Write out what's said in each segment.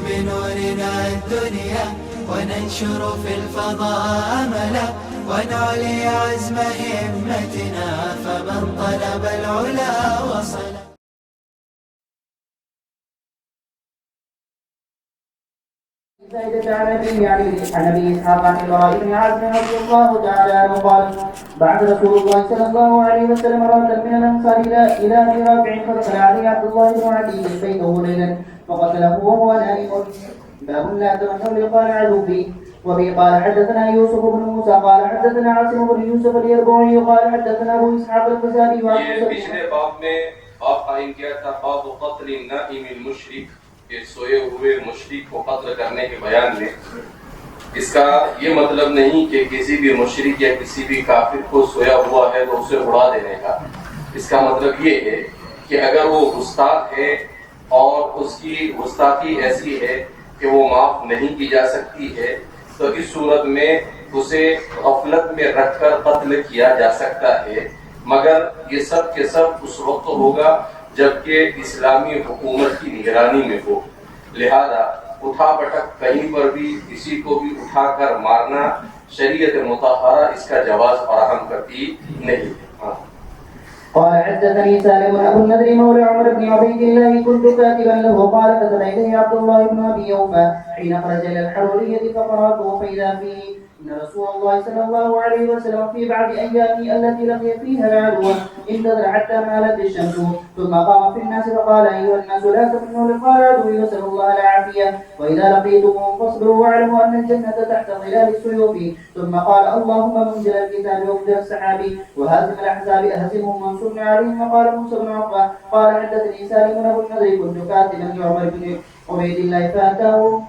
بنورنا الدنيا وننشر في الفضاء أملا ونعلي عزم همتنا فمن طلب العلا وصل. زيد عن أبي إسحاق عن البراء بن عازب رضي الله تعالى عنه قال: بعث رسول الله صلى الله عليه وسلم رجلا من الأنصار إلى أبي رافع فدخل عليه عبد الله بن عدي بيته ليلا فقتله وهو نائم. باب لا تمنوا لقاء العدو فيه. وبه قال حدثنا يوسف بن موسى قال حدثنا عاصم بن يوسف اليربوعي قال حدثنا أبو إسحاق الفزاري. پچھلے باب میں آپ قائم کیا تھا باب قتل النائم المشرک، کہ سوئے ہوئے مشرک کو قتل کرنے کے بیان میں. اس کا یہ مطلب نہیں کہ کسی بھی مشرک یا کسی بھی کافر کو سویا ہوا ہے تو اسے اڑا دینے کا. اس کا مطلب یہ ہے کہ اگر وہ گستاخ ہے اور اس کی گستاخی ایسی ہے کہ وہ معاف نہیں کی جا سکتی ہے تو اس صورت میں اسے غفلت میں رکھ کر قتل کیا جا سکتا ہے، مگر یہ سب کے سب اس وقت ہوگا جبکہ اسلامی حکومت کی نگرانی میں ہو. لہذا اٹھا پٹک کہیں پر بھی کسی کو بھی اٹھا کر مارنا شریعت مطہرہ اس کا جواز فراہم کرتی نہیں. قال حدثني سالم ابو النضر مولى عمر بن عبيد الله كنت كاتبا له قال كتب اليه عبد الله بن ابي اوفى حين خرج الى الحروريه فقراته فاذا فيه ان رسول الله صلى الله عليه وسلم في بعض ايامه التي لقي فيها العدو انتظر حتى مالت الشمس ثم قام في الناس فقال ايها الناس لا تمنوا لقاء العدو واسالوا الله العافيه واذا لقيتموهم فاصبروا واعلموا ان الجنه تحت ظلال السيوف. ثم قال اللهم منزل الكتاب ومنزل السحاب وهازم الاحزاب اهزمهم وانصرنا عليهم. وقال موسى بن عقبه قال حدثني سالم ابو النضر كنت كاتبا لعمر بن عبيد الله فاتاه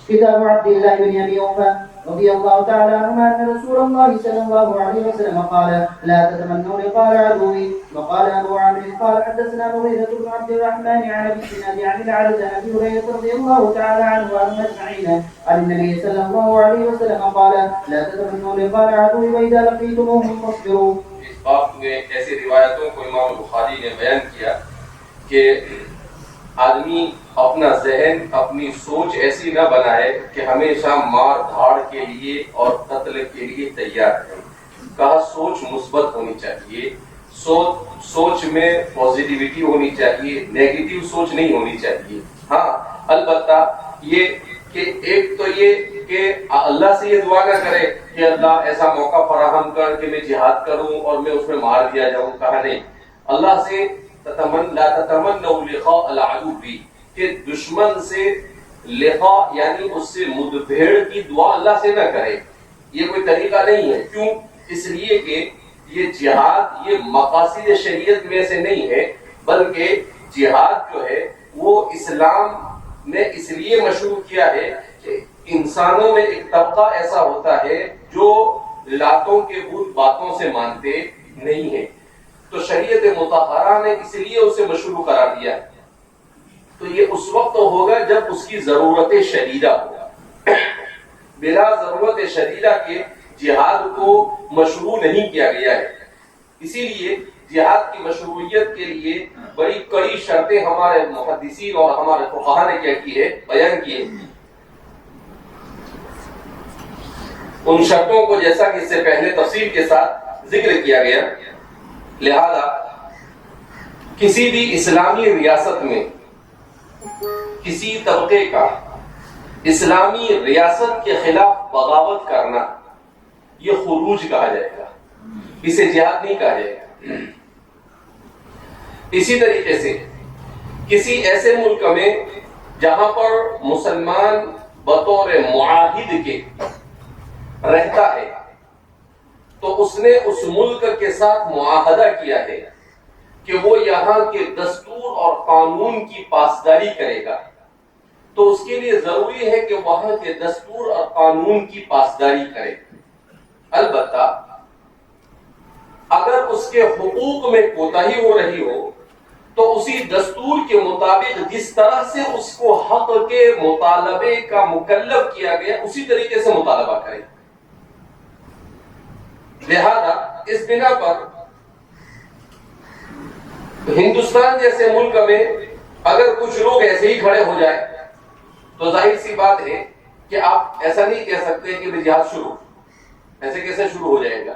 كتاب عبد الله بن ابي اوفى رضي الله تعالى عنهما ان رسول الله صلى الله عليه وسلم قال لا تتمنوا لقاء العدو. وقال ابو عامر قال حدثنا مغيرة بن عبد الرحمن عن ابي الزناد عن العرج عن ابي هريرة رضي الله تعالى عنه وعنهم اجمعين عن النبي صلى الله عليه وسلم قال لا تتمنوا لقاء العدو واذا لقيتموهم فاصبروا. اس باب میں ایسی روایتوں کو امام بخاری نے بیان کیا کہ آدمی اپنا ذہن اپنی سوچ ایسی نہ بنائے کہ ہمیشہ مار دھاڑ کے لیے اور قتل کے لیے تیار ہے. کہا سوچ مثبت ہونی چاہیے، سوچ میں پازیٹیوٹی ہونی چاہیے، نیگیٹو سوچ نہیں ہونی چاہیے. ہاں البتہ یہ کہ ایک تو یہ کہ اللہ سے یہ دعا نہ کرے کہ اللہ ایسا موقع فراہم کر کہ میں جہاد کروں اور میں اس میں مار دیا جاؤں. کہا نہیں، اللہ سے لا تتمنوا لقاء العدو بھی، کہ دشمن سے لقاء یعنی اس سے مدبھیڑ کی دعا اللہ سے نہ کرے. یہ کوئی طریقہ نہیں ہے. کیوں؟ اس لیے کہ یہ جہاد یہ مقاصد شریعت میں سے نہیں ہے، بلکہ جہاد جو ہے وہ اسلام نے اس لیے مشروع کیا ہے کہ انسانوں میں ایک طبقہ ایسا ہوتا ہے جو لاتوں کے بت باتوں سے مانتے نہیں ہیں، تو شریعت مطہرہ نے اس لیے اسے مشروع قرار دیا. تو یہ اس وقت ہوگا جب اس کی ضرورت شدیدہ ہوگا. بلا ضرورت شدیدہ کے جہاد کو مشروع نہیں کیا گیا ہے. اسی لیے جہاد کی مشروعیت کے لیے بڑی کڑی شرطیں ہمارے محدثین اور ہمارے فقہا نے کیا کی ہے، بیان کی ہے. ان شرطوں کو جیسا کہ اس سے پہلے تفصیل کے ساتھ ذکر کیا گیا. لہذا کسی بھی اسلامی ریاست میں کسی طبقے کا اسلامی ریاست کے خلاف بغاوت کرنا یہ خروج کہا جائے گا، اسے جہاد نہیں کہا جائے گا. اسی طریقے سے کسی ایسے ملک میں جہاں پر مسلمان بطور معاہد کے رہتا ہے تو اس نے اس ملک کے ساتھ معاہدہ کیا ہے کہ وہ یہاں کے دستور اور قانون کی پاسداری کرے گا، تو اس کے لیے ضروری ہے کہ وہاں کے دستور اور قانون کی پاسداری کرے. البتہ اگر اس کے حقوق میں کوتاہی ہو رہی ہو تو اسی دستور کے مطابق جس طرح سے اس کو حق کے مطالبے کا مکلف کیا گیا اسی طریقے سے مطالبہ کرے. لہذا اس بنا پر ہندوستان جیسے ملک میں اگر کچھ لوگ ایسے ہی کھڑے ہو جائے تو ظاہر سی بات ہے کہ آپ ایسا نہیں کہہ سکتے کہ جہاد شروع، ایسے کیسے شروع ہو جائے گا؟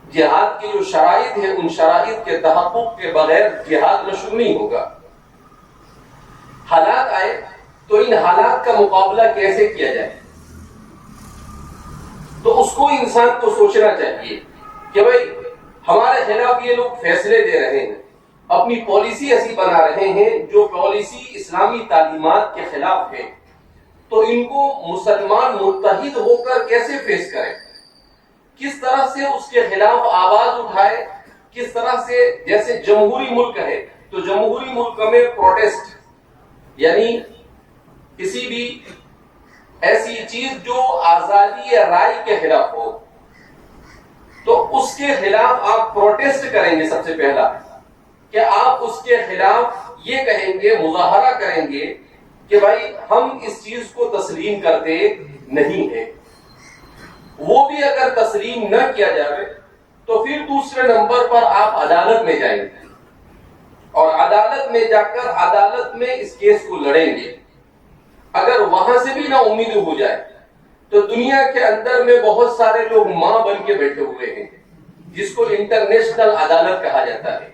جہاد کی جو شرائط ہے ان شرائط کے تحقق کے بغیر جہاد شروع نہیں ہوگا۔ حالات آئے تو ان حالات کا مقابلہ کیسے کیا جائے، تو اس کو انسان کو سوچنا چاہیے کہ بھائی ہمارے خلاف یہ لوگ فیصلے دے رہے ہیں، اپنی پالیسی ایسی بنا رہے ہیں جو پالیسی اسلامی تعلیمات کے خلاف ہے، تو ان کو مسلمان متحد ہو کر کیسے فیس کریں، کس طرح سے اس کے خلاف آواز اٹھائے، کس طرح سے، جیسے جمہوری ملک ہے تو جمہوری ملک میں پروٹیسٹ یعنی کسی بھی ایسی چیز جو آزادی رائے کے خلاف ہو تو اس کے خلاف آپ پروٹیسٹ کریں گے۔ سب سے پہلا کہ آپ اس کے خلاف یہ کہیں گے، مظاہرہ کریں گے کہ بھائی ہم اس چیز کو تسلیم کرتے نہیں ہیں۔ وہ بھی اگر تسلیم نہ کیا جائے تو پھر دوسرے نمبر پر آپ عدالت میں جائیں گے اور عدالت میں جا کر عدالت میں اس کیس کو لڑیں گے۔ اگر وہاں سے بھی نہ امید ہو جائے تو دنیا کے اندر میں بہت سارے لوگ ماں بن کے بیٹھے ہوئے ہیں، جس کو انٹرنیشنل عدالت کہا جاتا ہے،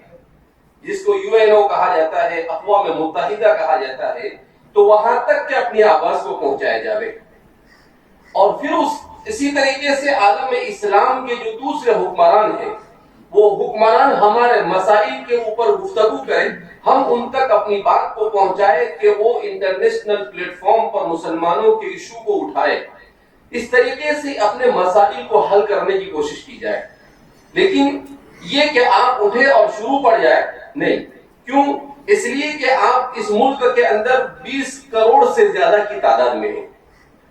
جس کو UNO کہا جاتا ہے، اقوام متحدہ کہا جاتا ہے، تو وہاں تک کہ اپنی آواز کو پہنچایا جائے۔ اور پھر اسی طریقے سے عالم اسلام کے جو دوسرے حکمران ہیں وہ حکمران ہمارے مسائل کے اوپر گفتگو کریں، ہم ان تک اپنی بات کو پہنچائے کہ وہ انٹرنیشنل پلیٹ فارم پر مسلمانوں کے ایشو کو اٹھائے، اس طریقے سے اپنے مسائل کو حل کرنے کی کوشش کی جائے۔ لیکن یہ کہ آپ اٹھے اور شروع پڑ جائے، نہیں۔ کیوں؟ اس لیے کہ آپ اس ملک کے اندر 20 کروڑ سے زیادہ کی تعداد میں ہیں۔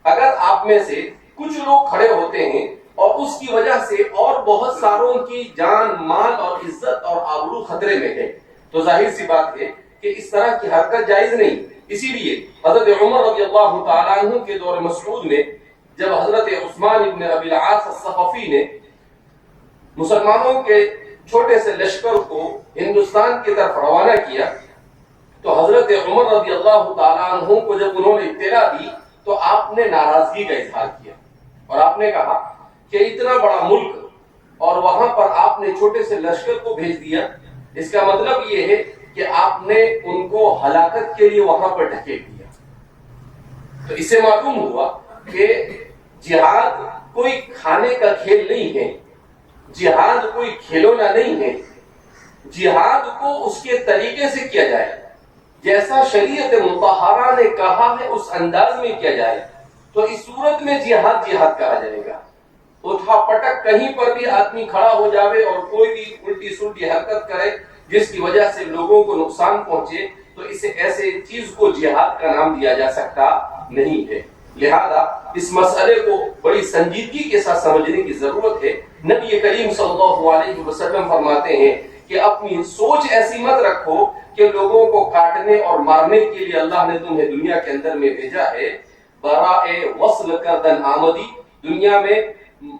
اگر آپ میں سے کچھ لوگ کھڑے ہوتے ہیں اور اس کی وجہ سے اور بہت ساروں کی جان، مال اور عزت اور آبرو خطرے میں ہے، تو ظاہر سی بات ہے کہ اس طرح کی حرکت جائز نہیں۔ اسی لیے حضرت عمر رضی اللہ تعالیٰ عنہ کے دور مسعود میں جب حضرت عثمان ابن ابی العاص الثقفی نے مسلمانوں کے چھوٹے سے لشکر کو ہندوستان کی طرف روانہ کیا تو حضرت عمر رضی اللہ تعالیٰ عنہ کو جب انہوں نے اطلاع دی تو آپ نے ناراضگی کا اظہار کیا اور آپ نے کہا کہ اتنا بڑا ملک اور وہاں پر آپ نے چھوٹے سے لشکر کو بھیج دیا، اس کا مطلب یہ ہے کہ آپ نے ان کو ہلاکت کے لیے وہاں پر ڈھکیل دیا۔ تو اس سے معلوم ہوا کہ جہاد کوئی کھانے کا کھیل نہیں ہے، جہاد کوئی کھلونا نہیں ہے، جہاد کو اس کے طریقے سے کیا جائے، جیسا شریعت مطہرہ نے کہا ہے اس انداز میں کیا جائے، تو اس صورت میں جہاد جہاد کہا جائے گا۔ اٹھا پٹک کہیں پر بھی آدمی کھڑا ہو جاوے اور کوئی بھی الٹی سلٹی حرکت کرے جس کی وجہ سے لوگوں کو نقصان پہنچے تو اسے ایسے چیز کو جہاد کا نام دیا جا سکتا نہیں ہے۔ لہذا اس مسئلے کو بڑی سنجیدگی کے ساتھ سمجھنے کی ضرورت ہے۔ نبی کریم صلی اللہ علیہ وسلم فرماتے ہیں کہ اپنی سوچ ایسی مت رکھو کہ لوگوں کو کاٹنے اور مارنے کے لیے اللہ نے تمہیں دنیا کے اندر میں بھیجا ہے، براء وصل کردن آمدی، دنیا میں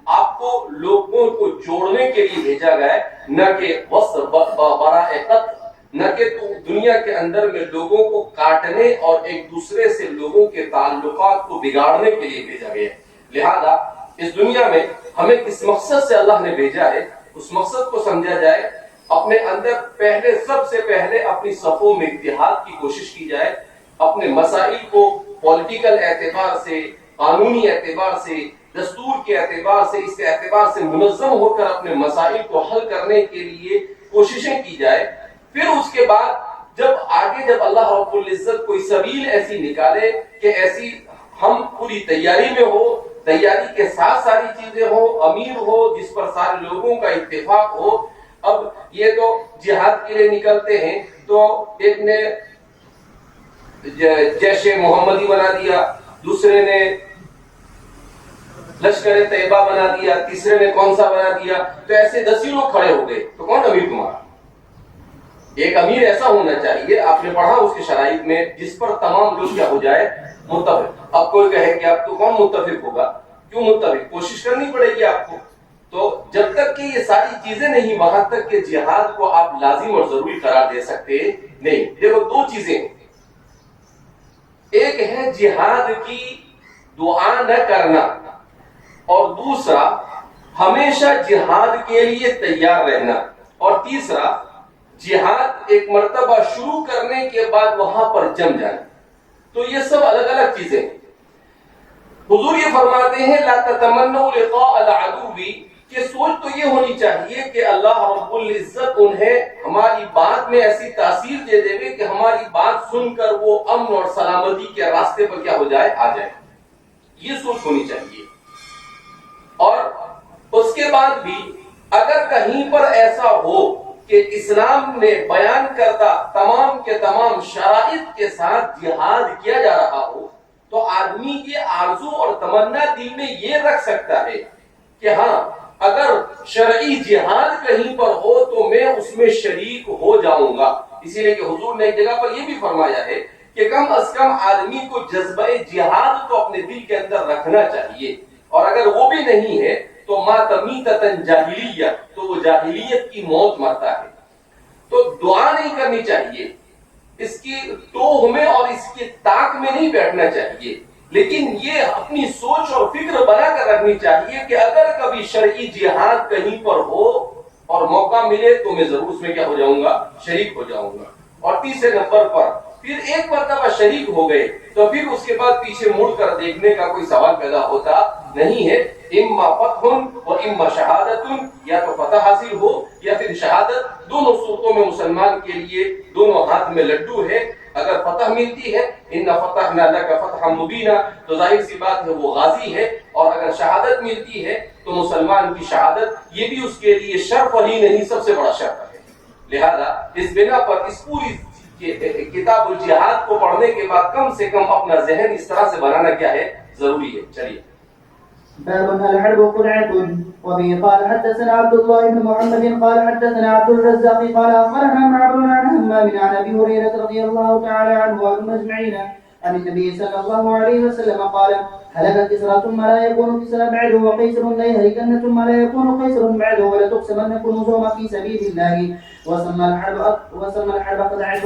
آپ کو لوگوں کو جوڑنے کے لیے بھیجا گیا ہے، نہ کہ وصل براء قتل، نہ کہ دنیا کے اندر میں لوگوں کو کاٹنے اور ایک دوسرے سے لوگوں کے تعلقات کو بگاڑنے کے لیے بھیجا گیا ہے۔ لہذا اس دنیا میں ہمیں کس مقصد سے اللہ نے بھیجا ہے اس مقصد کو سمجھا جائے، اپنے اندر سب سے پہلے اپنی صفوں میں اتحاد کی کوشش کی جائے، اپنے مسائل کو پولیٹیکل اعتبار سے، قانونی اعتبار سے، دستور کے اعتبار سے، اس اعتبار سے منظم ہو کر اپنے مسائل کو حل کرنے کے لیے کوششیں کی جائے۔ پھر اس کے بعد جب اللہ رب العزت کوئی سبیل ایسی نکالے کہ ایسی ہم پوری تیاری میں ہو، تیاری کے ساتھ ساری چیزیں ہو، امیر ہو جس پر سارے لوگوں کا اتفاق ہو۔ اب یہ تو جہاد کے لیے نکلتے ہیں تو ایک نے جیش محمدی بنا دیا، دوسرے نے لشکر طیبہ بنا دیا، تیسرے نے کون سا بنا دیا، تو ایسے 10 لوگ کھڑے ہو گئے تو کون امیر تمہارا؟ ایک امیر ایسا ہونا چاہیے، آپ نے پڑھا اس کی شرائط میں، جس پر تمام لوگ کیا ہو جائے متفق۔ اب کوئی کہے کہ آپ تو کون متفق ہوگا؟ کیوں متفق؟ کوشش کرنی پڑے گی آپ کو۔ تو جب تک کہ یہ ساری چیزیں نہیں، وہاں تک کہ جہاد کو آپ لازم اور ضروری قرار دے سکتے نہیں۔ دیکھو 2 چیزیں، ایک ہے جہاد کی دعا نہ کرنا، اور دوسرا ہمیشہ جہاد کے لیے تیار رہنا، اور تیسرا جہاد ایک مرتبہ شروع کرنے کے بعد وہاں پر جم جانا۔ تو یہ سب الگ الگ چیزیں ہیں۔ حضور یہ فرماتے ہیں لا تتمنوا لقاء العدو، کہ سوچ تو یہ ہونی چاہیے کہ اللہ رب العزت انہیں ہماری بات میں ایسی تاثیر دے دے کہ ہماری بات سن کر وہ امن اور سلامتی کے راستے پر کیا ہو جائے، آ جائے۔ یہ سوچ ہونی چاہیے۔ اور اس کے بعد بھی اگر کہیں پر ایسا ہو کہ اسلام نے بیان کردہ تمام کے تمام شرائط کے ساتھ جہاد کیا جا رہا ہو، تو آدمی کی آرزو اور تمنا دل میں یہ رکھ سکتا ہے کہ ہاں اگر شرعی جہاد کہیں پر ہو تو میں اس میں شریک ہو جاؤں گا۔ اسی لیے کہ حضور نے ایک جگہ پر یہ بھی فرمایا ہے کہ کم از کم آدمی کو جذبہ جہاد تو اپنے دل کے اندر رکھنا چاہیے، اور اگر وہ بھی نہیں ہے تو مات میتۃ جاہلیہ، تو وہ جاہلیت کی موت مرتا ہے۔ تو دعا نہیں کرنی چاہیے، اس کی توہ میں اور اس کی طاق میں نہیں بیٹھنا چاہیے، لیکن یہ اپنی سوچ اور فکر بنا کر رکھنی چاہیے کہ اگر کبھی شرعی جہاد کہیں پر ہو اور موقع ملے تو میں ضرور اس میں کیا ہو جاؤں گا، شریک ہو جاؤں گا۔ اور تیسرے نمبر پر پھر ایک مرتبہ شریک ہو گئے تو پھر اس کے بعد پیچھے مڑ کر دیکھنے کا کوئی سوال پیدا ہوتا نہیں ہے۔ اما فتح و اما شہادت، یا تو فتح حاصل ہو یا پھر شہادت۔ دونوں صورتوں میں مسلمان کے لیے دونوں ہاتھ میں لڈو ہے۔ اگر فتح ملتی ہے ان فتحنا لک فتحا مبینا، تو ظاہر سی بات ہے وہ غازی ہے، اور اگر شہادت ملتی ہے تو مسلمان کی شہادت یہ بھی اس کے لیے شرف ہی نہیں سب سے بڑا شرف ہے۔ لہذا اس بنا پر اس پوری کتاب الجہاد کو پڑھنے کے بعد کم سے کم اپنا ذہن اس طرح سے بنانا کیا ہے، ضروری ہے۔ چلیے باب الحرب قرعة. وبه قال حدثنا عبد الله بن محمد قال حدثنا عبد الرزاق قال أخبرنا معمر عن همام عن أبي هريرة رضي الله تعالى عنه وعنهم أجمعين عن النبي صلى الله عليه وسلم قال هلك كسرى ثم لا يكون كسرى بعده وقيصر لا يهلكن ثم لا يكون قيصر بعده ولتقسمن كنوزهما في سبيل الله وسمى الحرب قطعة.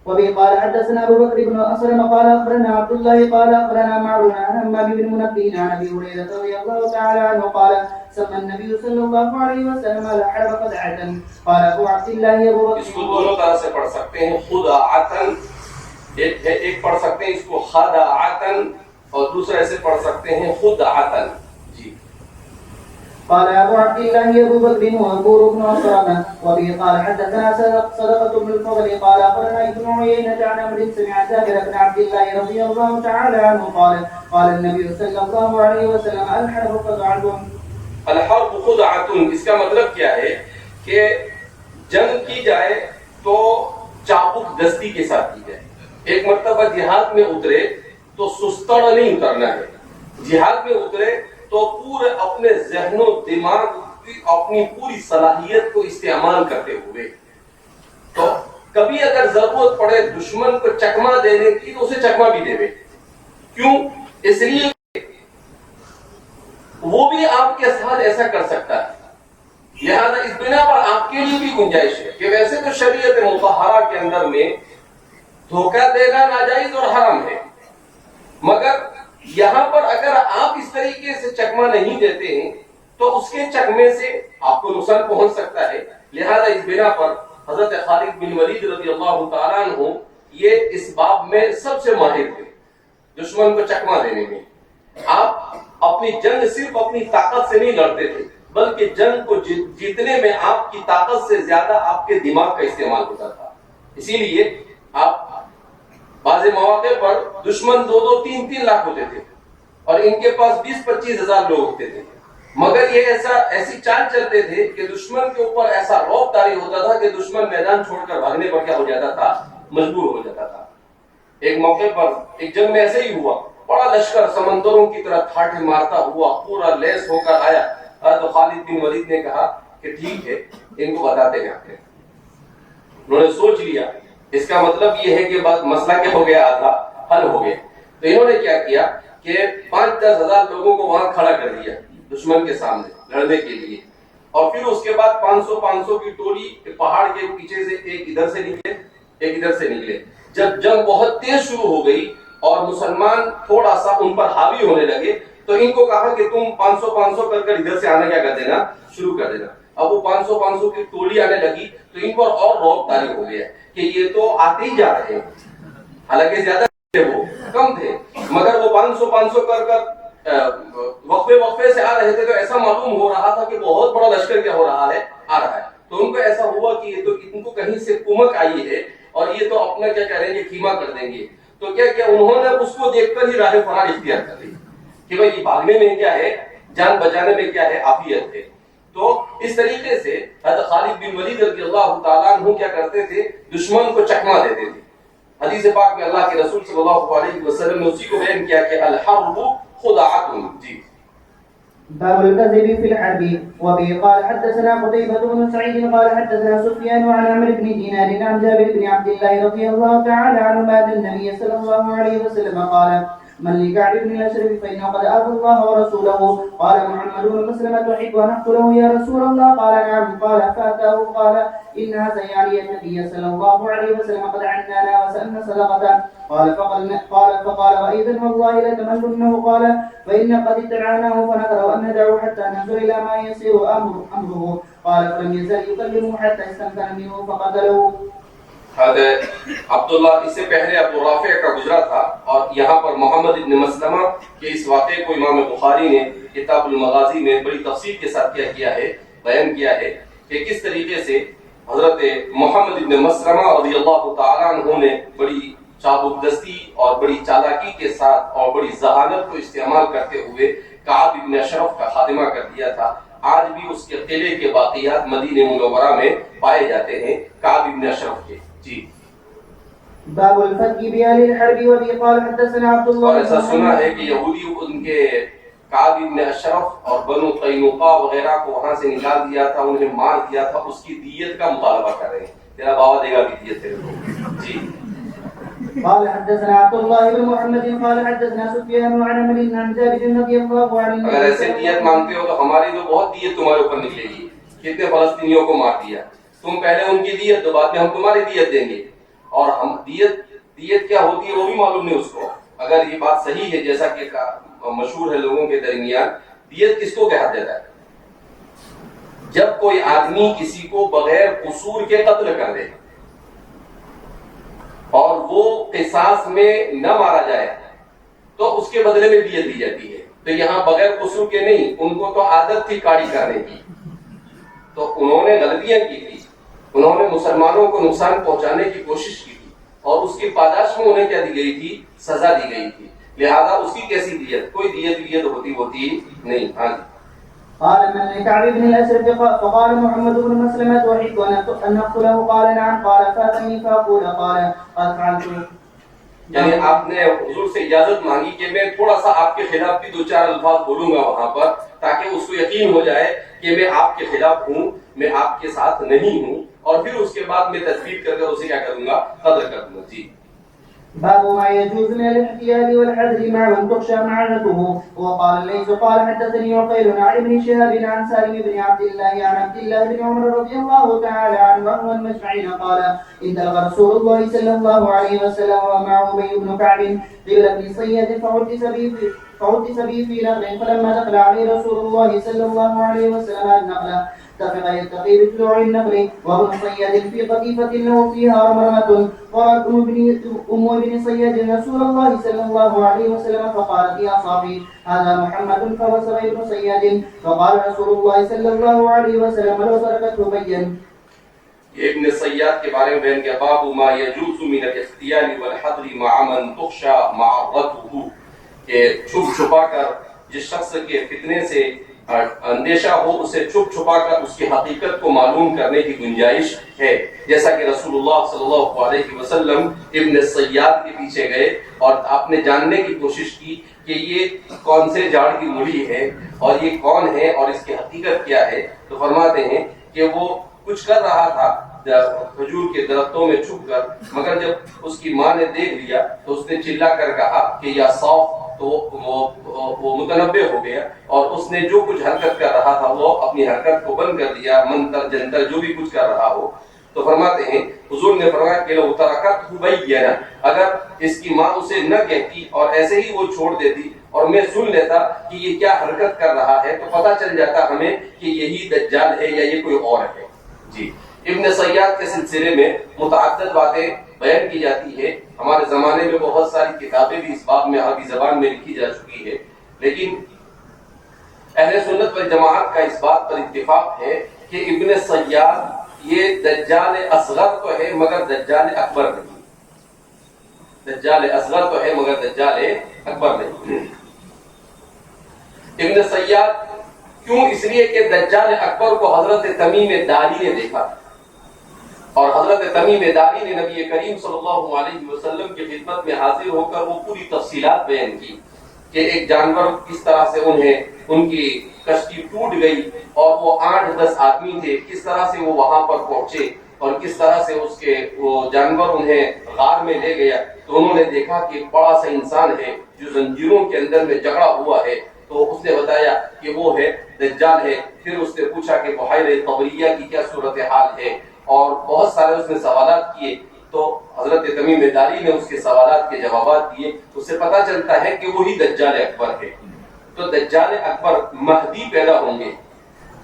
وبه قال حدثنا ابو بكر بن اسلم قال اخبرنا عبد الله قال اخبرنا معمر عن همام بن منبه عن ابي هريره رضي الله تعالى عنه قال سمى النبي صلى الله عليه وسلم الحرب قطعة. قال ابو عبد الله ابو بكر، اس کو دونوں طرح سے پڑھ سکتے ہیں، خداعتن ایک پڑھ سکتے ہیں اس کو خداعتن، اور دوسرے سے پڑھ سکتے ہیں خدعتن۔ جی قال ابو عبد الله ابو بكر وابور بن اسلم. وبه قال حدثنا صدقة بن الفضل قال اخبرنا ابن عيينة عن عمرو سمع جابر بن عبد الله رضي الله تعالى عنه قال قال النبي صلى الله عليه وسلم الحرب قطعة. الحرب خدعتن، اس کا مطلب کیا ہے کہ جنگ کی جائے تو چابک دستی کے ساتھ کی جائے۔ ایک مرتبہ جہاد میں اترے تو سستڑ نہیں اترنا ہے، جہاد میں اترے تو پورے اپنے ذہن و دماغ کی اپنی پوری صلاحیت کو استعمال کرتے ہوئے، تو کبھی اگر ضرورت پڑے دشمن کو چکما دینے کی تو اسے چکما بھی دے۔ کیوں؟ اس لیے وہ بھی آپ کے ساتھ ایسا کر سکتا ہے، لہذا اس بنا پر آپ کے لیے بھی گنجائش ہے کہ ویسے تو شریعت مطہرہ کے اندر میں دھوکہ دینا ناجائز اور حرام ہے، مگر یہاں پر اگر آپ اس طریقے سے چکما نہیں دیتے ہیں تو اس کے چکمے سے آپ کو نقصان پہنچ سکتا ہے۔ لہذا اس بنا پر حضرت خالد بن ولید رضی اللہ تعالیٰ عنہ یہ اس باب میں سب سے ماہر تھے، دشمن کو چکما دینے میں۔ آپ اپنی جنگ صرف اپنی طاقت سے نہیں لڑتے تھے، بلکہ جنگ کو جیتنے میں آپ کی طاقت سے زیادہ آپ کے دماغ کا استعمال ہوتا تھا۔ اسی لیے آپ بعض مواقع پر دشمن 2-3 لاکھ ہوتے تھے اور ان کے پاس 20-25 ہزار لوگ ہوتے تھے، مگر یہ ایسی چال چلتے تھے کہ دشمن کے اوپر ایسا رعب طاری ہوتا تھا کہ دشمن میدان چھوڑ کر بھاگنے پر کیا ہو جاتا تھا، مجبور ہو جاتا تھا۔ ایک موقع پر ایک جنگ میں ایسے ہی ہوا، بڑا لشکر سمندروں کی طرح تھاٹے مارتا ہوا پورا لیس ہو کر آیا، تو خالد بن ولید نے کہا کہ ٹھیک ہے ان کو بتاتے ہیں۔ انہوں نے سوچ لیا اس کا مطلب یہ ہے کہ بات مسئلہ کیا ہو گیا، آدھا حل ہو گیا۔ تو انہوں نے کیا کیا کہ 5-10 ہزار لوگوں کو وہاں کھڑا کر دیا دشمن کے سامنے لڑنے کے لیے، اور پھر اس کے بعد 500 کی ٹولی پہاڑ کے پیچھے سے ایک ادھر سے نکلے ایک ادھر سے نکلے۔ جب جنگ بہت تیز شروع ہو گئی اور مسلمان تھوڑا سا ان پر حاوی ہونے لگے تو ان کو کہا کہ تم 500 کر ادھر سے آنا کیا کر دینا شروع کر دینا. اب وہ 500 کی ٹولی آنے لگی تو ان پر اور رعب طاری ہو گیا کہ یہ تو آتے ہی جا رہے ہیں. حالانکہ زیادہ تھے وہ کم تھے مگر وہ 500 کر وقفے سے آ رہے تھے تو ایسا معلوم ہو رہا تھا کہ بہت بڑا لشکر کیا ہو رہا ہے آ رہا ہے. تو ان کو ایسا ہوا کہ یہ تو ان کو کہیں سے کمک آئی ہے اور یہ تو اپنا کیا کریں گے خیمہ کر دیں گے. تو کیا کیا انہوں نے اس کو دیکھ کر ہی راہ فرار اختیار کر لی کہ بھائی یہ بھاگنے میں کیا ہے جان بچانے میں کیا ہے عافیت ہے. تو اس طریقے سے حضرت خالد بن ولید رضی اللہ تعالیٰ عنہ کیا کرتے تھے دشمن کو چکما دیتے تھے. حدیث پاک میں اللہ کے رسول صلی اللہ علیہ وسلم نے اسی کو بیان کیا کہ الحرب خداعۃ. جی باب الكذب في الحرب. وبه قال حدثنا قتيبة بن سعيد قال حدثنا سفيان عن عمرو بن دينار عن جابر بن عبد الله رضي الله تعالى عنهما أن النبي صلى الله عليه وسلم قال من لكعب بن الأشرف فإنه قد آذى الله ورسوله. قال محمد بن مسلمة تحب أن أقتله يا رسول الله؟ قال نعم. قال فأتاه قال إن هذا يعني النبي صلى الله عليه وسلم قد عنانا وسألنا صدقته. فقال وأيضا والله لتمننه. قال فإن قد اتبعناه فنكره أن ندعه حتى ننظر إلى ما يصير أمره. قال فلم يزل يكلمه حتى استمكن منه فقتله. حضرت عبداللہ اس سے پہلے ابو رافع کا گزرا تھا اور یہاں پر محمد ابن مسلمہ کے اس واقعے کو امام بخاری نے کتاب المغازی میں بڑی تفصیل کے ساتھ کیا کیا ہے بیان کیا ہے کہ کس طریقے سے حضرت محمد ابن مسلمہ رضی اللہ تعالیٰ عنہ نے بڑی چابک دستی اور بڑی چالاکی کے ساتھ اور بڑی ذہانت کو استعمال کرتے ہوئے کعب ابن اشرف کا خاتمہ کر دیا تھا. آج بھی اس کے قلعے کے باقیات مدینہ منورہ میں پائے جاتے ہیں کعب ابن اشرف کے. جی باب الفتح بأهل الحرب. وبه قال حدثنا عبد الله. اور ایسا سنا ہے کہ یہودی ان کے کعب ابن اشرف اور بنو قینقاع وغیرہ کو وہاں سے نکال دیا تھا, انہیں مار دیا تھا, اس کی دیت کا مطالبہ کر رہے ہیں. تیرا بابا دے گا بھی دیت تیرے کو. جی قال حدثنا عبد الله بن محمد قال حدثنا سفيان عن عمرو عن جابر رضي الله عنه. اگر ایسے دیت مانگتے ہو تو ہماری تو بہت دیت تمہارے اوپر نکلے گی. کتنے فلسطینیوں کو مار دیا تم, پہلے ان کی دیت تو بعد میں ہم تمہاری دیت دیں گے. اور ہم دیت کیا ہوتی ہے وہ بھی معلوم نہیں اس کو. اگر یہ بات صحیح ہے جیسا کہ مشہور ہے لوگوں کے درمیان, دیت کس کو کہا جاتا ہے؟ جب کوئی آدمی کسی کو بغیر قصور کے قتل کر دے اور وہ قصاص میں نہ مارا جائے تو اس کے بدلے میں دیت دی جاتی ہے. تو یہاں بغیر قصور کے نہیں, ان کو تو عادت تھی کاڑی کرنے کی, تو انہوں نے غلطیاں کی تھی, انہوں نے مسلمانوں کو نقصان پہنچانے کی کوشش کی تھی اور اس کی پاداش میں انہیں کیا دی گئی تھی؟ سزا دی گئی تھی. لہذا اس کی کیسی دیت؟ کوئی دیت ہوتی نہیں. ہاں جی. قال من لكعب بن الأشرف فقال محمد بن مسلمة وحيد أن نقتله؟ قال نعم. قال فاتني فأقول قال قد فعلت. یعنی آپ نے حضور سے اجازت مانگی کہ میں تھوڑا سا آپ کے خلاف بھی 2-4 الفاظ بولوں گا وہاں پر, تاکہ اس کو یقین ہو جائے کہ میں آپ کے خلاف ہوں, میں آپ کے ساتھ نہیں ہوں, اور پھر اس کے بعد میں تثبیت کر اسے کیا کروں گا؟ قتل کر دوں گا. جی باب ما يجوز من الاحتيال والحذر مع من تخشى معرته. وقال الليث قال حدثني عقيل عن ابن شهاب عن سالم بن عبد الله عن عبد الله بن عمر رضي الله تعالى عنه المجمعين قال انطلق رسول الله صلى الله عليه وسلم ومعه أبي بن كعب قبل ابن صياد فحدث به في نقل. فلما دخل عليه رسول الله صلى الله عليه وسلم النقل اتفق يتقي بطلوع النقل وابن صياد في قطيفة له فيها رمرمة. قالت أم ابن صياد رسول الله صلى الله عليه وسلم فقالت يا صاحبي هذا محمد. فوصل ابن صياد فقال رسول الله صلى الله عليه وسلم لو تركته بين. ابن صیاد کے بارے میں بیان کیا. باب ما يجوز من الاحتيال والحذر مع من تخشى معرته, کہ چھپ چھپا کر جس شخص کے فتنے سے اندیشہ ہو اسے چھپ چھپا کر اس کی حقیقت کو معلوم کرنے کی گنجائش ہے. جیسا کہ رسول اللہ صلی اللہ علیہ وسلم ابن صیاد کے پیچھے گئے اور آپ نے جاننے کی کوشش کی کہ یہ کون سے جھاڑ کی مڑی ہے اور یہ کون ہے اور اس کی حقیقت کیا ہے. تو فرماتے ہیں کہ وہ کچھ کر رہا تھا کھجور کے درختوں میں چھپ کر, مگر جب اس کی ماں نے دیکھ لیا تو اس نے چلا کر کہا کہ یا صاف, تو وہ متنبع ہو گیا اور اس نے جو کچھ حرکت کر رہا تھا وہ اپنی حرکت کو بند کر دیا, منتر جنتر جو بھی کچھ کر رہا ہو. تو فرماتے ہیں حضور نے فرمایا کہ لو ترکت بینا، اگر اس کی ماں اسے نہ کہتی اور ایسے ہی وہ چھوڑ دیتی اور میں سن لیتا کہ یہ کیا حرکت کر رہا ہے، تو پتہ چل جاتا ہمیں کہ یہی دجال ہے یا یہ کوئی اور ہے۔ جی ابن سیاد کے سلسلے میں متعدد باتیں بیان کی جاتی ہے، ہمارے زمانے میں بہت ساری کتابیں بھی اس باب میں عربی زبان میں لکھی جا چکی ہے، لیکن اہل سنت والجماعت کا اس بات پر اتفاق ہے کہ ابن سیاد یہ دجال اصغر تو ہے مگر دجال اکبر نہیں، دجال اصغر تو ہے مگر دجال اکبر نہیں۔ ابن سیاد کیوں؟ اس لیے کہ دجال اکبر کو حضرت تمیم داری نے دیکھا اور حضرت تمیم داری نے نبی کریم صلی اللہ علیہ وسلم کی خدمت میں حاضر ہو کر وہ پوری تفصیلات بیان کی کہ ایک جانور کس طرح سے ان کی کشتی ٹوٹ گئی اور وہ 8-10 آدمی تھے، کس طرح سے وہ وہاں پر پہنچے اور کس طرح سے اس کے وہ جانور انہیں غار میں لے گیا، تو انہوں نے دیکھا کہ بڑا سا انسان ہے جو زنجیروں کے اندر میں جکڑا ہوا ہے، تو اس نے بتایا کہ وہ ہے دجال ہے۔ پھر اس نے پوچھا کہ بحیرہ طبریہ کی کیا صورتحال ہے، اور بہت سارے اس نے سوالات کیے، تو حضرت تمیم داری نے اس کے سوالات کے جوابات دیے، اس سے پتہ چلتا ہے کہ وہی دجال اکبر ہے۔ تو دجال اکبر مہدی پیدا ہوں گے،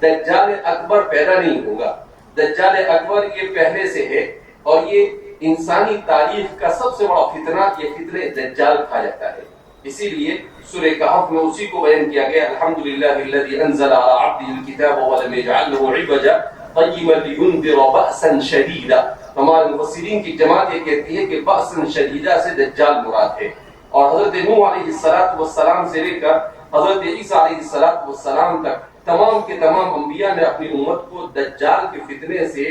دجال اکبر پیدا نہیں ہوگا۔ دجال اکبر یہ پہلے سے ہے، اور یہ انسانی تاریخ کا سب سے بڑا فتنہ یہ فتنہ دجال کہا جاتا ہے۔ اسی لیے سورہ کہف میں اسی کو بیان کیا گیا، الحمدللہ الذی انزل علی عبدہ الکتاب ولم یجعل له عوجا قیما لینذر بأسا شدیدا۔ ہمارے مفسرین کی جماعت یہ کہتی ہے کہ بأسا شدیدا سے دجال مراد ہے، اور حضرت نوح علیہ السلام سے لے کر حضرت عیسیٰ علیہ السلام تک تمام کے تمام انبیاء نے اپنی امت کو دجال کے فتنے سے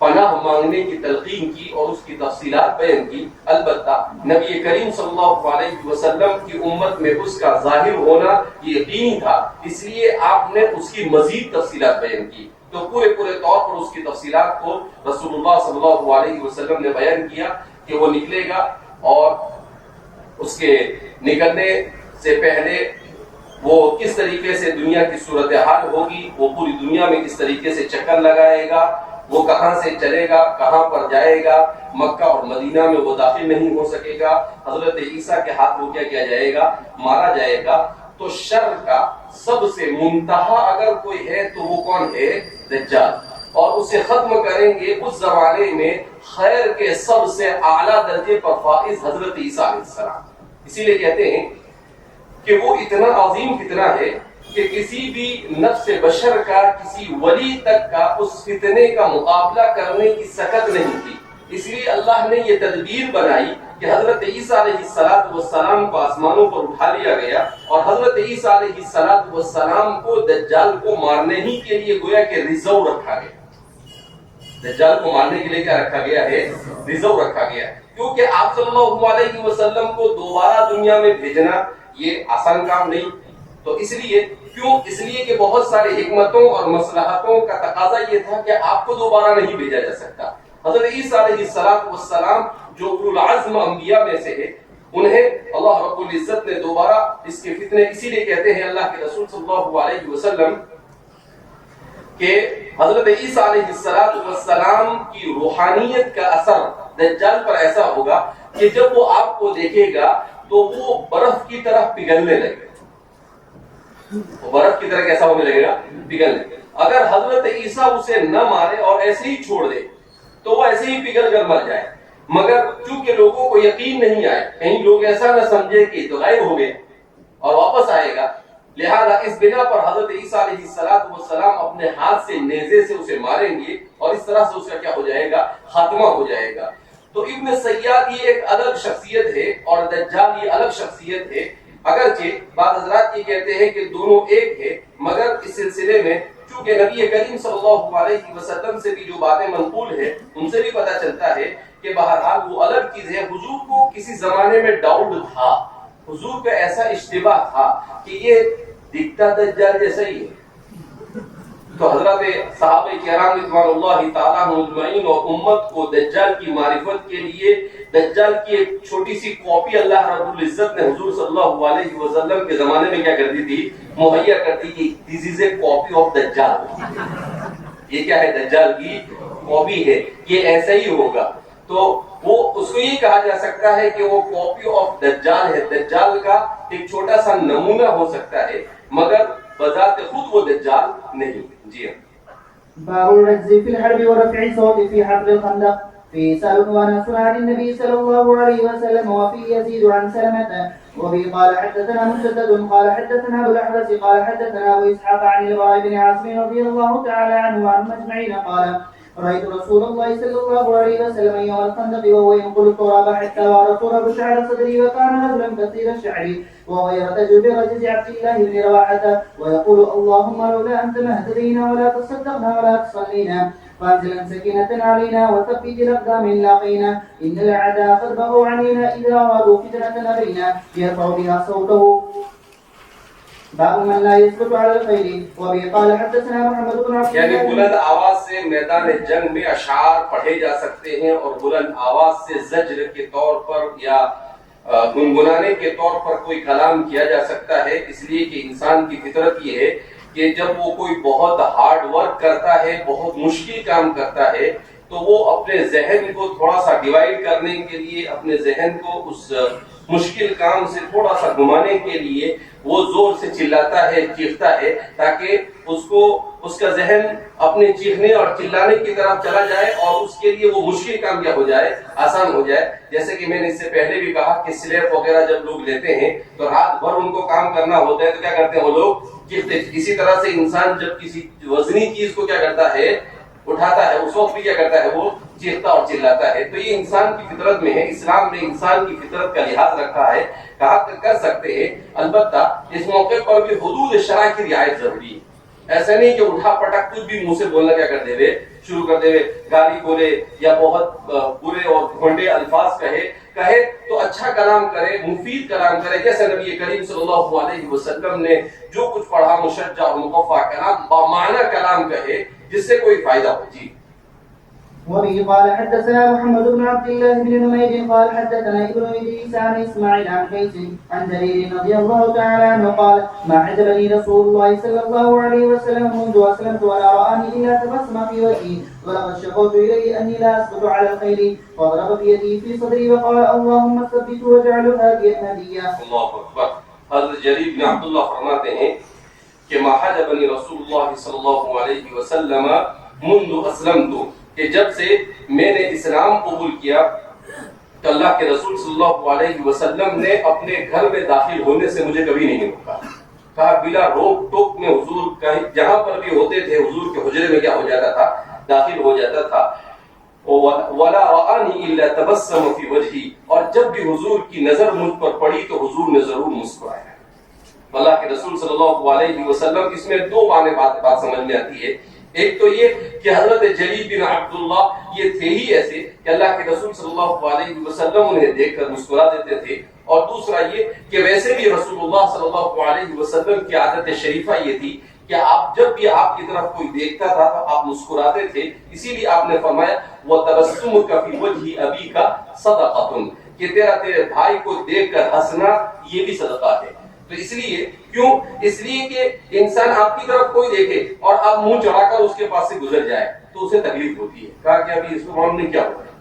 پناہ مانگنے کی تلقین کی اور اس کی تفصیلات بیان کی۔ البتہ نبی کریم صلی اللہ علیہ وسلم کی امت میں اس کا ظاہر ہونا یقینی تھا، اس لیے آپ نے اس کی مزید تفصیلات بیان کی۔ تو پورے طور پر اس کی تفصیلات کو رسول اللہ صلی اللہ علیہ وسلم نے بیان کیا کہ وہ نکلے گا، اور اس کے نکلنے سے پہلے وہ کس طریقے سے دنیا کی صورتحال ہوگی، وہ پوری دنیا میں کس طریقے سے چکر لگائے گا، وہ کہاں سے چلے گا، کہاں پر جائے گا، مکہ اور مدینہ میں وہ داخل نہیں ہو سکے گا، حضرت عیسیٰ کے ہاتھ وہ کیا جائے گا، مارا جائے گا۔ تو شر کا سب سے منتہا اگر کوئی ہے تو وہ کون ہے؟ دجال، اور اسے ختم کریں گے اس زمانے میں خیر کے سب سے اعلیٰ درجے پر فائز حضرت عیسیٰ علیہ السلام۔ اسی لیے کہتے ہیں کہ وہ اتنا عظیم فتنہ ہے کہ کسی بھی نفس بشر کا، کسی ولی تک کا اس فتنے کا مقابلہ کرنے کی سکت نہیں تھی۔ اس لیے اللہ نے یہ تدبیر بنائی کہ حضرت عیسیٰ علیہ السلام کو آسمانوں پر اٹھا لیا گیا، اور حضرت عیسیٰ علیہ السلام کو دجال کو مارنے ہی کے لیے گویا کہ ریزرو رکھا گیا۔ دجال کو مارنے کے لیے کیا رکھا گیا ہے؟ ریزرو رکھا گیا، کیونکہ آپ صلی اللہ علیہ وسلم کو دوبارہ دنیا میں بھیجنا یہ آسان کام نہیں۔ تو اس لیے اس لیے کہ بہت سارے حکمتوں اور مصلحتوں کا تقاضا یہ تھا کہ آپ کو دوبارہ نہیں بھیجا جا سکتا۔ حضرت عیسیٰ علیہ السلام جو اولو العزم انبیاء میں سے ہے، انہیں اللہ رب العزت نے دوبارہ اس کے فتنے، اسی لیے کہتے ہیں اللہ کے رسول صلی اللہ علیہ وسلم کہ حضرت عیسیٰ علیہ السلام کی روحانیت کا اثر دجال پر ایسا ہوگا کہ جب وہ آپ کو دیکھے گا تو وہ برف کی طرح پگھلنے لگے گا۔ وہ برف کی طرح کیسا ہونے لگے گا؟ پگھلنے۔ اگر حضرت عیسیٰ اسے نہ مارے اور ایسے ہی چھوڑ دے تو وہ ایسے ہی پگھل کر مر جائے، مگر چونکہ لوگوں کو یقین نہیں آئے، کہیں لوگ ایسا نہ سمجھے کہ تو غائب ہو گئے اور واپس آئے گا، لہذا اس بنا پر حضرت عیسیٰ علیہ السلام اپنے ہاتھ سے نیزے سے اسے ماریں گے، اور اس طرح سے اس کا کیا ہو جائے گا؟ خاتمہ ہو جائے گا۔ تو ابن سیاد یہ ایک الگ شخصیت ہے اور دجال یہ الگ شخصیت ہے۔ اگرچہ بعض حضرات یہ کہتے ہیں کہ دونوں ایک ہے، مگر اس سلسلے میں چونکہ نبی کریم صلی اللہ علیہ وسلم سے بھی جو باتیں منقول ہیں ان سے بھی پتہ چلتا ہے کہ بہرحال وہ الگ چیز ہے۔ حضور کو کسی زمانے میں ڈاؤٹ تھا، حضور کا ایسا اشتباہ تھا کہ یہ دکھتا دجال جیسا ہی ہے، تو حضرت صحابہ کرام رضوان اللہ تعالیٰ عنہم اجمعین اور امت کو دجال کی معرفت کے لیے دجال کی ایک چھوٹی سی کاپی اللہ رب العزت نے حضور صلی اللہ علیہ وسلم کے زمانے میں کیا کرتی تھی؟ مہیا کرتی تھی۔ دس از اے کاپی آف دجال، یہ کیا ہے؟ دجال کی کاپی ہے یہ ایسا ہی ہوگا، تو وہ اس کو یہ کہا جا سکتا ہے کہ وہ کاپی آف دجال ہے، دجال کا ایک چھوٹا سا نمونہ ہو سکتا ہے مگر بذات خود وہ دجال نہیں۔ جی ہاں۔ باب العجز في الحرب ورفع الصوت في حفر الخندق. في سأل ونصر عن النبي صلى الله عليه وسلم وفي يزيد عن سلمة وبه قال حدثنا مسدد قال حدثنا ابو الاحوص قال حدثنا ابو اسحاق عن البراء بن عاصم رضي الله تعالى عنه وعن اجمعين قال رأيت رسول الله صلى الله عليه وسلم يوم الخندق وهو ينقل التراب حتى وار تراب شعر صدري وكان رجلا كثير الشعر وهو يرتجل برجز عبد الله بن رواحة ويقول اللهم لولا أنت ما اهتدينا ولا تصدقنا ولا تصلينا فانزلا سكينة علينا وثبت الأقدام إن لاقينا إن الأعداء قد بغوا علينا إذا أرادوا فتنة أبينا يرفع بها صوته. باب من لا يسقط على الخيل. وبه قال حدثنا محمد بن عبد یعنی بلند آواز سے میدان جنگ میں اشعار پڑھے جا سکتے ہیں اور بلند آواز سے زجر کے طور پر یا گنگنانے کے طور پر کوئی کلام کیا جا سکتا ہے، اس لیے کہ انسان کی فطرت یہ ہے کہ جب وہ کوئی بہت ہارڈ ورک کرتا ہے، بہت مشکل کام کرتا ہے، تو وہ اپنے ذہن کو تھوڑا سا ڈیوائیڈ کرنے کے لیے، اپنے ذہن کو اس مشکل کام سے تھوڑا سا گھمانے کے لیے وہ زور سے چلاتا ہے، چیختا ہے، تاکہ اس کا ذہن اپنے چیخنے اور چلانے کی طرف چلا جائے اور اس کے لیے وہ مشکل کام کیا ہو جائے، آسان ہو جائے۔ جیسے کہ میں نے اس سے پہلے بھی کہا کہ سلیپ وغیرہ جب لوگ لیتے ہیں تو رات بھر ان کو کام کرنا ہوتا ہے تو کیا کرتے ہیں وہ لوگ چیختے۔ اسی طرح سے انسان جب کسی وزنی چیز کو کیا کرتا ہے، اٹھاتا ہے، اس وقت بھی کیا کرتا ہے وہ چیختا اور چلاتا ہے۔ تو یہ انسان کی فطرت میں ہے، اسلام نے انسان کی فطرت کا لحاظ رکھا ہے، کہا کر سکتے ہیں، البتہ اس موقع پر بھی حدود شرع کی رعایت ضروری ہے۔ ایسا نہیں کہ اٹھا پٹک کچھ بھی منہ سے بولنا کیا کر دے شروع کر دے، گالی بولے یا بہت برے اور گھنڈے الفاظ کہے تو اچھا کلام کرے، مفید کلام کرے، جیسے نبی کریم صلی اللہ علیہ وسلم نے جو کچھ پڑھا مشجع اور مقفع کلام، بامعنی کلام کہے جس سے کوئی فائدہ ہو۔ جی۔ وبه قال حدثنا محمد بن عبد الله بن نمير قال حدثنا ابن ادريس عن اسماعيل عن قيس عن جرير رضي الله تعالى عنه قال ما عجبني رسول الله صلى الله عليه وسلم منذ اسلمت ولا رآني الا تبسم في وجهي ولقد شكوت اليه اني لا اسقط على الخيل فضرب بيدي في صدري وقال اللهم ثبته واجعله هاديا هديا. اللہ اکبر۔ حضرت جریر بن عبداللہ فرماتے ہیں کہ ما حجبني رسول الله صلی اللہ علیہ وسلم منذ اسلمت، کہ جب سے میں نے اسلام قبول کیا تو اللہ کے رسول صلی اللہ علیہ وسلم نے اپنے گھر میں داخل ہونے سے مجھے کبھی نہیں روکا۔ کہا بلا روک ٹوک میں حضور جہاں پر بھی ہوتے تھے حضور کے حجرے میں کیا ہو جاتا تھا، داخل ہو جاتا تھا۔ وَلَا رَآنِي إِلَّا تَبَسَّمَ فِي وَجْهِي، اور جب بھی حضور کی نظر مجھ پر پڑی تو حضور نے ضرور مسکرایا۔ اللہ کے رسول صلی اللہ علیہ وسلم، اس میں دو معنی بات سمجھ میں آتی ہے۔ ایک تو یہ کہ حضرت جریر بن عبداللہ یہ تھے ہی ایسے کہ اللہ کے رسول صلی اللہ علیہ وسلم انہیں دیکھ کر مسکرا دیتے تھے، اور دوسرا یہ کہ ویسے بھی رسول اللہ صلی اللہ علیہ وسلم کی عادت شریفہ یہ تھی کہ آپ جب بھی آپ کی طرف کوئی دیکھتا تھا تو آپ مسکراتے تھے، اسی لیے آپ نے فرمایا وَتَبَسُّمُكَ فِي وَجْهِ أَبِيكَ صَدَقَةٌ، کہ تیرے بھائی کو دیکھ کر ہنسنا یہ بھی صدقہ ہے۔ تو اس لیے کیوں؟ اس لیے کہ انسان آپ کی طرف کوئی دیکھے اور آپ منہ چڑھا کر اس کے پاس سے گزر جائے تو اسے تکلیف ہوتی ہے۔ کہا کہ ابھی اس کو معلوم نہیں کیا ہو گیا،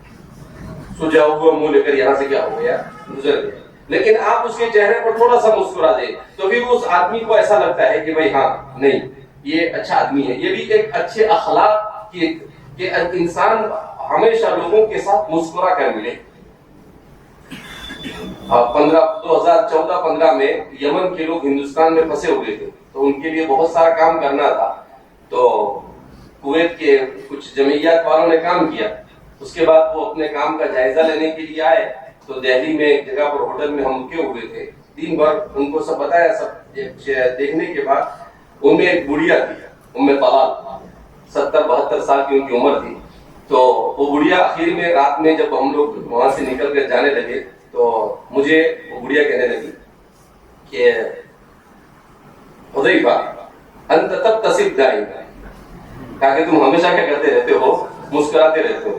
سجا ہوا منہ لے کر یہاں سے کیا ہو گیا، گزر گیا، لیکن آپ اس کے چہرے پر تھوڑا سا مسکرا دیں تو پھر اس آدمی کو ایسا لگتا ہے کہ بھائی ہاں نہیں یہ اچھا آدمی ہے۔ یہ بھی ایک اچھے اخلاق کی کہ انسان ہمیشہ لوگوں کے ساتھ مسکرا کر ملے۔ 2014-15 میں یمن کے لوگ ہندوستان میں پھنسے ہوئے تھے تو ان کے لیے بہت سارا کام کرنا تھا، تو کویت کے کچھ جمعیات والوں نے کام کیا۔ اس کے بعد وہ اپنے کام کا جائزہ لینے کے لیے آئے تو دہلی میں ایک جگہ پر ہوٹل میں ہم رکے ہوئے تھے، دن بھر ان کو سب بتایا۔ سب دیکھنے کے بعد ان میں ایک بڑھیا تھی، ام طلال، 70-72 سال کی ان کی عمر تھی۔ تو وہ بڑھیا آخر میں رات میں جب ہم لوگ وہاں سے نکل کر جانے لگے تو مجھے وہ بڑھیا کہنے لگی کہ حذیفہ انت تبتسم دائما، کہا کہ تم ہمیشہ کیا کرتے رہتے ہو، مسکراتے رہتے ہو۔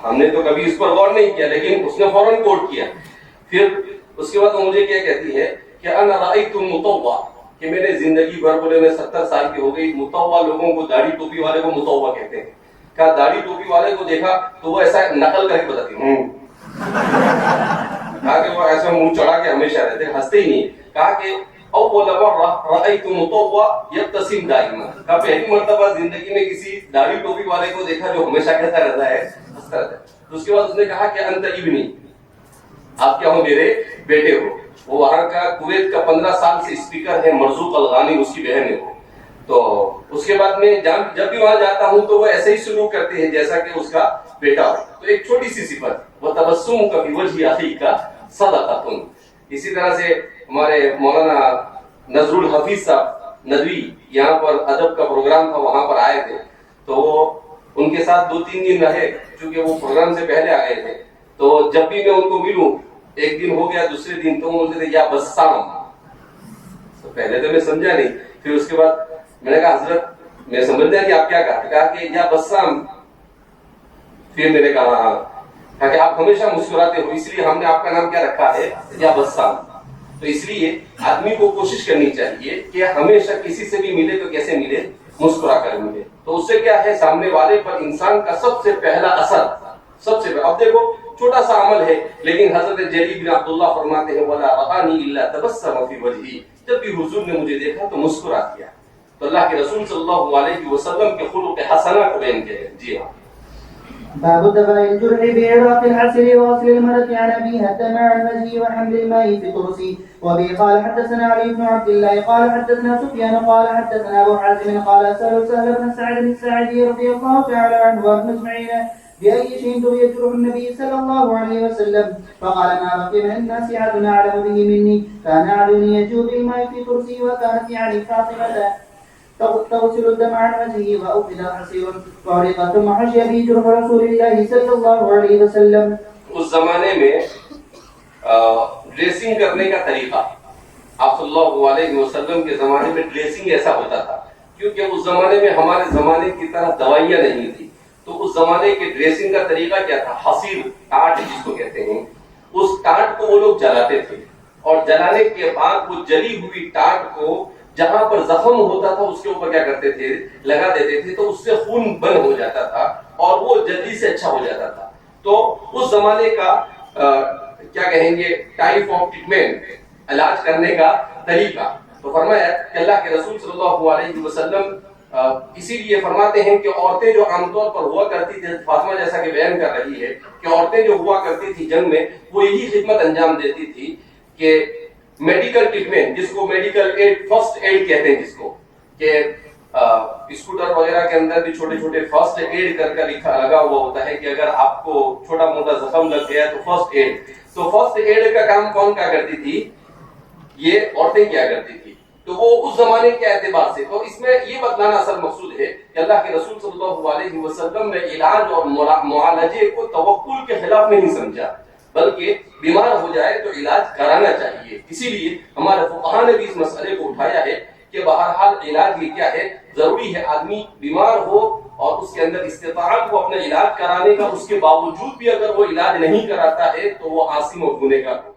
ہم نے تو کبھی اس پر غور نہیں کیا، لیکن اس نے فوراً کوٹ کیا۔ پھر اس کے بعد وہ مجھے کیا کہتی ہے کہ انا رأیت مطوع، کہ میں نے زندگی بھر، بولے میں 70 سال کی ہو گئی، مطوع لوگوں کو، داڑھی ٹوپی والے کو مطوع کہتے ہیں، کہا داڑھی ٹوپی والے کو دیکھا تو وہ ایسا نقل کر کے بتاتی کہا کہ وہ ایسا منہ چڑھا کے ہمیشہ رہتے، ہنستے ہی نہیں. کہا کہ اول مرہ رأیت مطوع یبتسم دائما، کہا پہلی مرتبہ زندگی میں کسی داڑھی ٹوپی والے کو دیکھا جو ہمیشہ کہتا رہتا ہے، ہنستا رہتا ہے. تو اس کے بعد اس نے کہا کہ انت ابنی، آپ کیا ہو، میرے بیٹے ہو. وہ وہاں کا کویت کا 15 سال سے اسپیکر ہے، مرزوق الغانی اس کی بہن ہے وہ. تو اس کے بعد میں جب بھی وہاں جاتا ہوں تو وہ ایسے ہی سلوک کرتے ہیں جیسا کہ اس کا بیٹا ہو. تو ایک چھوٹی سی صفت، وہ تبسم کا بھی وجہ اخی کا صدقۃ. اسی طرح سے ہمارے مولانا نظر الحفیظ صاحب ندوی یہاں پر ادب کا پروگرام تھا، وہاں پر آئے تھے. تو وہ ان کے ساتھ 2-3 دن رہے چونکہ وہ پروگرام سے پہلے آ گئے تھے. تو جب بھی میں ان کو ملوں، ایک دن ہو گیا، دوسرے دن تو وہ بولتے تھے یا بسام. تو پہلے تو میں سمجھا نہیں، پھر اس کے بعد میں نے کہا حضرت میں سمجھتا کہ آپ کیا کہا کہ یا بسام. پھر میں نے کہا کہ آپ ہمیشہ مسکراتے ہو، اس لیے ہم نے آپ کا نام کیا رکھا ہے، یا بسام. تو اس لیے آدمی کو کوشش کرنی چاہیے کہ ہمیشہ کسی سے بھی ملے تو کیسے ملے، مسکرا کر ملے. تو اس سے کیا ہے، سامنے والے پر انسان کا سب سے پہلا اثر، سب سے اب دیکھو چھوٹا سا عمل ہے لیکن حضرت جریر بن عبداللہ فرماتے ہیں وَلَا رَآنِي إِلَّا تَبَسَّمَ فِي وَجْهِي، جب بھی حضور نے مجھے دیکھا تو مسکرا دیا. تو اللہ کے رسول صلی اللہ علیہ وسلم کے خلق حسنہ کو بیان کیا ہے. جی ہاں. باب دفع الجرح بعراق العسل وغسل المرة عن أبي هتم عن وجهه وحمل الماء في ترسي. وبه قال حدثنا علي بن عبد الله قال حدثنا سفيان قال حدثنا أبو حازم قال سهل بن سعد الساعدي رضي الله تعالى عنه وابن اسماعيل بأي شيء دعي جرح النبي صلى الله عليه وسلم، فقال ما بقي من الناس أحد أعلم به مني، كان أحدني يجود بالماء في ترسي وكانت يعني فاطمة تغسل الدم عن وجهه وأوقد حصير فعرق ثم حشي به جرح رسول الله صلى الله عليه وسلم. اس زمانے میں ڈریسنگ کرنے کا طریقہ، آپ صلی اللہ علیہ وسلم کے زمانے میں ڈریسنگ ایسا ہوتا تھا کیونکہ اس زمانے میں ہمارے زمانے کی طرح دوائیاں نہیں تھی. تو اس زمانے کے ڈریسنگ کا طریقہ کیا تھا، حصیر، ٹاٹ جس کو کہتے ہیں، اس ٹاٹ کو وہ لوگ جلاتے تھے اور جلانے کے بعد وہ جلی ہوئی ٹاٹ کو جہاں پر زخم ہوتا تھا اس کے اوپر کیا کرتے تھے، لگا دیتے تھے. تو اس سے خون بند ہو جاتا تھا اور وہ جلدی سے اچھا ہو جاتا تھا. تو اس زمانے کا کیا کہیں گے، ٹائپ آف ٹریٹمنٹ، علاج کرنے کا طریقہ. تو فرمایا کہ اللہ کے رسول صلی اللہ علیہ وسلم اسی لیے فرماتے ہیں کہ عورتیں جو عام طور پر ہوا کرتی تھی، فاطمہ جیسا کہ بیان کر رہی ہے کہ عورتیں جو ہوا کرتی تھی جنگ میں، وہ یہی خدمت انجام دیتی تھی کہ میڈیکل ٹریٹمنٹ، جس کو میڈیکل ایڈ، فرسٹ ایڈ کہتے ہیں، جس کو کہ اسکوٹر وغیرہ کے اندر بھی چھوٹے چھوٹے فرسٹ ایڈ کر لکھا لگا ہوا ہوتا ہے کہ اگر آپ کو چھوٹا موٹا زخم لگ گیا تو فرسٹ ایڈ. تو فرسٹ ایڈ کا کام کون کیا کرتی تھی، یہ عورتیں کیا کرتی تھی. تو وہ اس زمانے کے اعتبار سے، تو اس میں یہ بتلانا اصل مقصود ہے کہ اللہ کے رسول صلی اللہ علیہ وسلم نے علاج اور معالجے کو توکل کے خلاف نہیں سمجھا، بلکہ بیمار ہو جائے تو علاج کرانا چاہیے. اسی لیے ہمارے فقہاء نے بھی اس مسئلے کو اٹھایا ہے کہ بہرحال علاج یہ کیا ہے، ضروری ہے آدمی بیمار ہو اور اس کے اندر استطاعت ہو اپنا علاج کرانے کا، اس کے باوجود بھی اگر وہ علاج نہیں کراتا ہے تو وہ عاصم اور گنہگار ہو.